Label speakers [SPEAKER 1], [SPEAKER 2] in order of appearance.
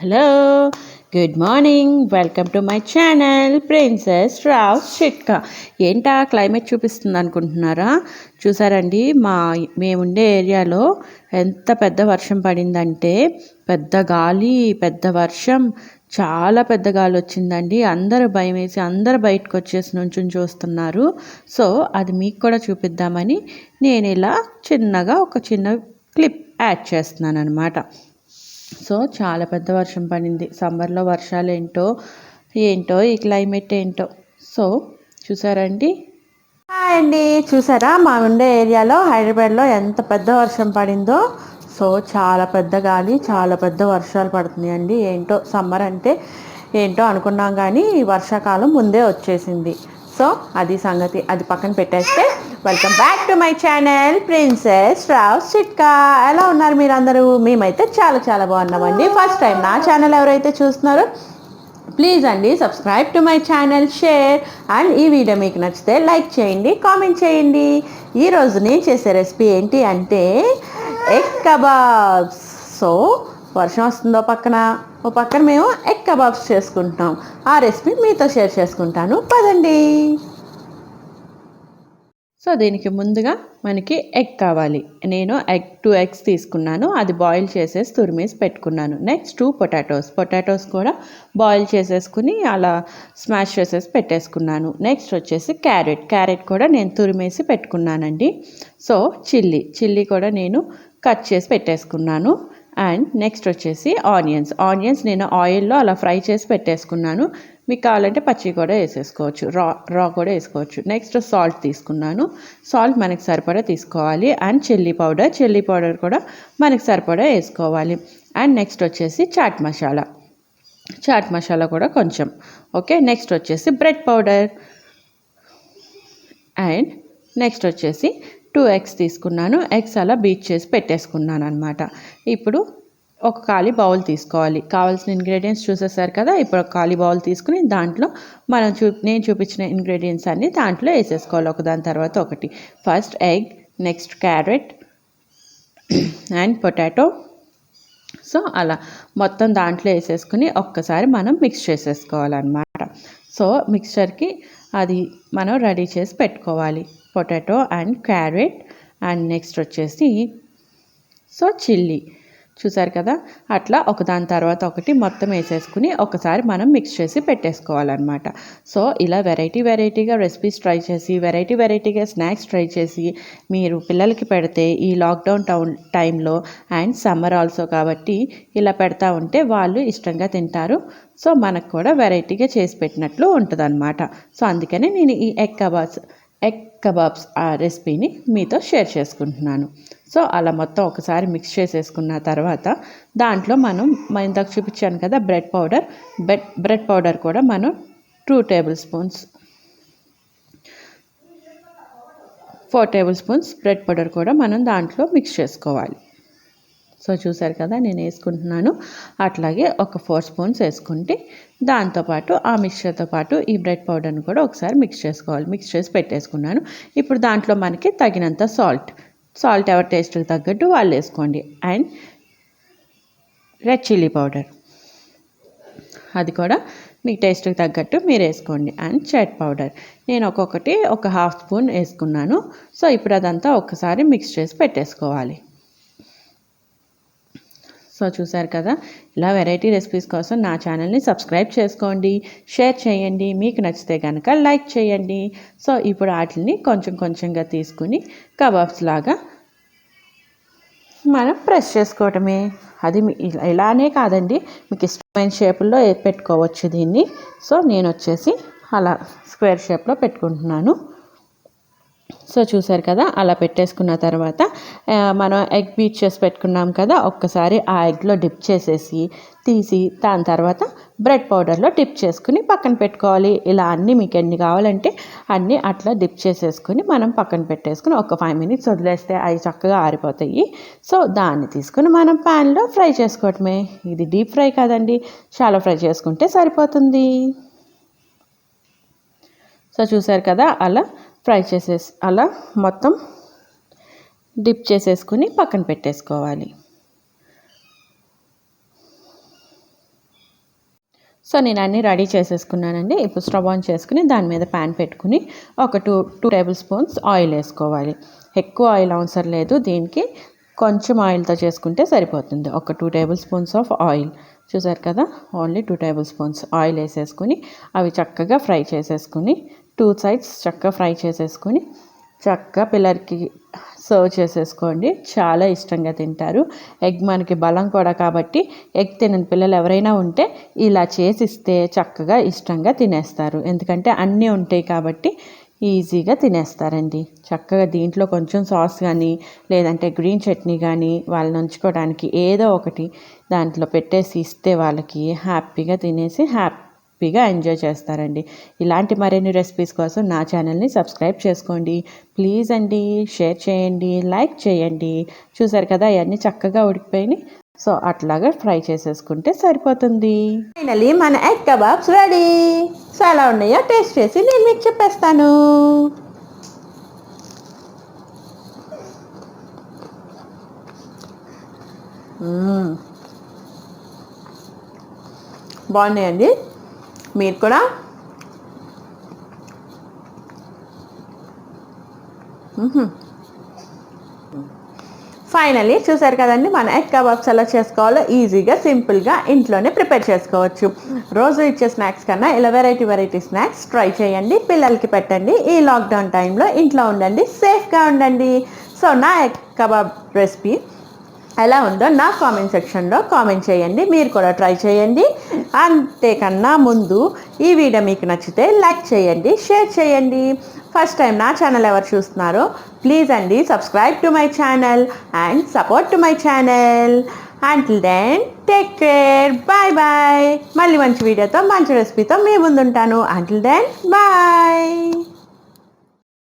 [SPEAKER 1] Hello, good morning. Welcome to my channel princess sravz చిtka. ఏంటా climate చూపిస్తుంది అనుకుంటున్నారా? చూసారండి, మేముండే ఏరియాలో ఎంత పెద్ద వర్షం పడిందంటే పెద్ద గాలి, పెద్ద వర్షం, చాలా పెద్ద గాలి వచ్చిందండి. అందరూ భయం వేసి అందరూ బయటకు వచ్చేసి నుంచుని చూస్తున్నారు. సో అది మీకు కూడా చూపిద్దామని నేను ఇలా చిన్నగా ఒక చిన్న క్లిప్ యాడ్ చేస్తున్నాను అనమాట. సో చాలా పెద్ద వర్షం పడింది. సమ్మర్లో వర్షాలు ఏంటో ఈ క్లైమేట్ ఏంటో. సో చూసారండి. హాయ్ అండి, చూసారా మా ఉండే ఏరియాలో హైదరాబాద్లో ఎంత పెద్ద వర్షం పడిందో. సో చాలా పెద్ద గాలి, చాలా పెద్ద వర్షాలు పడుతున్నాయండి. ఏంటో సమ్మర్ అంటే ఏంటో అనుకున్నాం, కానీ వర్షాకాలం ముందే వచ్చేసింది. సో అది సంగతి, అది పక్కన పెట్టేస్తే welcome back to my channel princess sravz చిtka. ఎలా ఉన్నారు మీరందరూ? మేమైతే చాలా చాలా బాగున్నామండి. ఫస్ట్ టైం నా ఛానల్ ఎవరైతే చూస్తున్నారో ప్లీజ్ అండి subscribe to my channel, share and ఈ వీడియో మీకు నచ్చితే లైక్ చేయండి, కామెంట్ చేయండి. ఈరోజు నేను చేసే రెసిపీ ఏంటి అంటే ఎగ్ కబాబ్స్. సో వర్షం వస్తుందో ఓ పక్కన మేము ఎగ్ కబాబ్స్ చేసుకుంటున్నాం. ఆ రెసిపీ మీతో షేర్ చేసుకుంటాను, పదండి. సో దీనికి ముందుగా మనకి ఎగ్ కావాలి. నేను 2 eggs తీసుకున్నాను. అది బాయిల్ చేసేసి తురిమేసి పెట్టుకున్నాను. నెక్స్ట్ 2 పొటాటోస్ కూడా బాయిల్ చేసేసుకుని అలా స్మాష్ చేసేసి పెట్టేసుకున్నాను. నెక్స్ట్ వచ్చేసి క్యారెట్ కూడా నేను తురిమేసి పెట్టుకున్నానండి. సో చిల్లీ కూడా నేను కట్ చేసి పెట్టేసుకున్నాను. అండ్ నెక్స్ట్ వచ్చేసి ఆనియన్స్ నేను ఆయిల్లో అలా ఫ్రై చేసి పెట్టేసుకున్నాను. మీకు కావాలంటే పచ్చి కూడా వేసేసుకోవచ్చు, రా కూడా వేసుకోవచ్చు. నెక్స్ట్ సాల్ట్ తీసుకున్నాను. సాల్ట్ మనకి సరిపడా తీసుకోవాలి. అండ్ చిల్లీ పౌడర్ కూడా మనకి సరిపడా వేసుకోవాలి. అండ్ నెక్స్ట్ వచ్చేసి చాట్ మసాలా కూడా కొంచెం. ఓకే, నెక్స్ట్ వచ్చేసి బ్రెడ్ పౌడర్. అండ్ నెక్స్ట్ వచ్చేసి 2 eggs తీసుకున్నాను. ఎగ్స్ అలా బీట్ చేసి పెట్టేసుకున్నాను అనమాట. ఇప్పుడు ఒక ఖాళీ బౌల్ తీసుకోవాలి. కావాల్సిన ఇంగ్రీడియంట్స్ చూసేసారు కదా. ఇప్పుడు ఒక ఖాళీ బౌల్ తీసుకుని దాంట్లో నేను చూపించిన ఇంగ్రీడియంట్స్ అన్నీ దాంట్లో వేసేసుకోవాలి, ఒకదాని తర్వాత ఒకటి. First egg, next carrot and potato. So అలా మొత్తం దాంట్లో వేసేసుకుని ఒక్కసారి మనం మిక్స్ చేసేసుకోవాలన్నమాట. సో మిక్స్చర్కి అది మనం రెడీ చేసి పెట్టుకోవాలి. Potato and carrot and next వచ్చేసి చిల్లీ. చూసారు కదా, అట్లా ఒకదాని తర్వాత ఒకటి మొత్తం వేసేసుకుని ఒకసారి మనం మిక్స్ చేసి పెట్టేసుకోవాలన్నమాట. సో ఇలా వెరైటీగా రెసిపీస్ ట్రై చేసి వెరైటీగా స్నాక్స్ ట్రై చేసి మీరు పిల్లలకి పెడితే ఈ లాక్డౌన్ టైంలో అండ్ సమ్మర్ ఆల్సో కాబట్టి ఇలా పెడతా ఉంటే వాళ్ళు ఇష్టంగా తింటారు. సో మనకు కూడా వెరైటీగా చేసి పెట్టినట్లు ఉంటుందన్నమాట. సో అందుకనే నేను ఈ ఎగ్ కబాబ్స్ ఆ రెసిపీని మీతో షేర్ చేసుకుంటున్నాను. సో అలా మొత్తం ఒకసారి మిక్స్ చేసేసుకున్న తర్వాత దాంట్లో మనం ఇందాక చూపించాను కదా బ్రెడ్ పౌడర్ కూడా మనం 4 టేబుల్ స్పూన్స్ బ్రెడ్ పౌడర్ కూడా మనం దాంట్లో మిక్స్ చేసుకోవాలి. సో చూసారు కదా, నేను వేసుకుంటున్నాను. అట్లాగే ఒక 4 స్పూన్స్ వేసుకుంటే దాంతోపాటు ఆ మిక్స్చర్తో పాటు ఈ బ్రెడ్ పౌడర్ని కూడా ఒకసారి మిక్స్ చేసుకోవాలి. మిక్స్ చేసి పెట్టేసుకున్నాను. ఇప్పుడు దాంట్లో మనకి తగినంత సాల్ట్ ఎవరి టేస్ట్కి తగ్గట్టు వాళ్ళు వేసుకోండి. అండ్ రెడ్ చిల్లీ పౌడర్, అది కూడా మీ టేస్ట్కి తగ్గట్టు మీరు వేసుకోండి. అండ్ చాట్ పౌడర్ నేను ఒక్కొక్కటి ఒక 1/2 స్పూన్ వేసుకున్నాను. సో ఇప్పుడు అదంతా ఒక్కసారి మిక్స్ చేసి పెట్టేసుకోవాలి. సో చూసారు కదా, ఇలా వెరైటీ రెసిపీస్ కోసం నా ఛానల్ని సబ్స్క్రైబ్ చేసుకోండి, షేర్ చేయండి, మీకు నచ్చితే కనుక లైక్ చేయండి. సో ఇప్పుడు వాటిని కొంచెంగా తీసుకుని కబాబ్స్ లాగా మనం ప్రెస్ చేసుకోవటమే. అది ఇలానే కాదండి, మీకు ఇష్టమైన షేపుల్లో పెట్టుకోవచ్చు దీన్ని. సో నేను వచ్చేసి అలా స్క్వేర్ షేప్లో పెట్టుకుంటున్నాను. సో చూసారు కదా, అలా పెట్టేసుకున్న తర్వాత మనం ఎగ్ బీట్ చేసి పెట్టుకున్నాం కదా, ఒక్కసారి ఆ ఎగ్లో డిప్ చేసేసి తీసి దాని తర్వాత బ్రెడ్ పౌడర్లో డిప్ చేసుకుని పక్కన పెట్టుకోవాలి. ఇలా అన్నీ మీకు ఎన్ని కావాలంటే అన్నీ అట్లా డిప్ చేసేసుకుని మనం పక్కన పెట్టేసుకుని ఒక 5 minutes వదిలేస్తే అవి చక్కగా ఆరిపోతాయి. సో దాన్ని తీసుకుని మనం ప్యాన్లో ఫ్రై చేసుకోవటమే. ఇది డీప్ ఫ్రై కాదండి, షాలో ఫ్రై చేసుకుంటే సరిపోతుంది. సో చూసారు కదా, అలా ఫ్రై చేసేసి అలా మొత్తం డిప్ చేసేసుకుని పక్కన పెట్టేసుకోవాలి. సో నేను అన్నీ రెడీ చేసేసుకున్నానండి. ఇప్పుడు స్టవ్ ఆన్ చేసుకుని దాని మీద ప్యాన్ పెట్టుకుని ఒక టూ టేబుల్ స్పూన్స్ ఆయిల్ వేసుకోవాలి. ఎక్కువ ఆయిల్ అవసరం లేదు దీనికి, కొంచెం ఆయిల్తో చేసుకుంటే సరిపోతుంది. ఒక 2 టేబుల్ స్పూన్స్ ఆఫ్ ఆయిల్, చూసారు కదా, ఓన్లీ 2 టేబుల్ స్పూన్స్ ఆయిల్ వేసేసుకుని అవి చక్కగా ఫ్రై చేసేసుకుని 2 సైడ్స్ చక్కగా ఫ్రై చేసేసుకుని చక్కగా పిల్లలకి సర్వ్ చేసేసుకోండి. చాలా ఇష్టంగా తింటారు. ఎగ్ మనకి బలం కూడా కాబట్టి ఎగ్ తినని పిల్లలు ఎవరైనా ఉంటే ఇలా చేసిస్తే చక్కగా ఇష్టంగా తినేస్తారు. ఎందుకంటే అన్నీ ఉంటాయి కాబట్టి ఈజీగా తినేస్తారండి. చక్కగా దీంట్లో కొంచెం సాస్ కానీ లేదంటే గ్రీన్ చట్నీ కానీ వాళ్ళని ఉంచుకోవడానికి ఏదో ఒకటి దాంట్లో పెట్టేసి ఇస్తే వాళ్ళకి హ్యాపీగా తినేసి హ్యాపీగా ఎంజాయ్ చేస్తారండి. ఇలాంటి మరిన్ని రెసిపీస్ కోసం నా ఛానల్ని సబ్స్క్రైబ్ చేసుకోండి ప్లీజ్ అండి. షేర్ చేయండి, లైక్ చేయండి. చూసారు కదా ఇవన్నీ చక్కగా ఉడికిపోయినాయి. సో అట్లాగా ఫ్రై చేసేసుకుంటే సరిపోతుంది. ఫైనలీ మన ఎగ్ కబాబ్స్ రెడీ. సో ఎలా ఉన్నాయో టేస్ట్ చేసి నేను మీకు చెప్పేస్తాను. బాగున్నాయండి. మీరు కూడా ఫైనలీ చూసారు కదండి, మన ఎగ్ కబాబ్స్ ఎలా చేసుకోవాలో ఈజీగా సింపుల్గా ఇంట్లోనే ప్రిపేర్ చేసుకోవచ్చు. రోజు ఇచ్చే స్నాక్స్ కన్నా ఇలా వెరైటీ స్నాక్స్ ట్రై చేయండి, పిల్లలకి పెట్టండి. ఈ లాక్డౌన్ టైంలో ఇంట్లో ఉండండి, సేఫ్గా ఉండండి. సో నా ఎగ్ కబాబ్ రెసిపీ ఎలా ఉందో నా కామెంట్ సెక్షన్లో కామెంట్ చేయండి. మీరు కూడా ట్రై చేయండి. అంతేకన్నా ముందు ఈ వీడియో మీకు నచ్చితే లైక్ చేయండి, షేర్ చేయండి. ఫస్ట్ టైం నా ఛానల్ ఎవరు చూస్తున్నారో ప్లీజ్ అండి subscribe to my channel and support to my channel. Until then take care, bye bye. మళ్ళీ మంచి వీడియోతో మంచి రెసిపీతో మీ ముందుంటాను. Until then bye.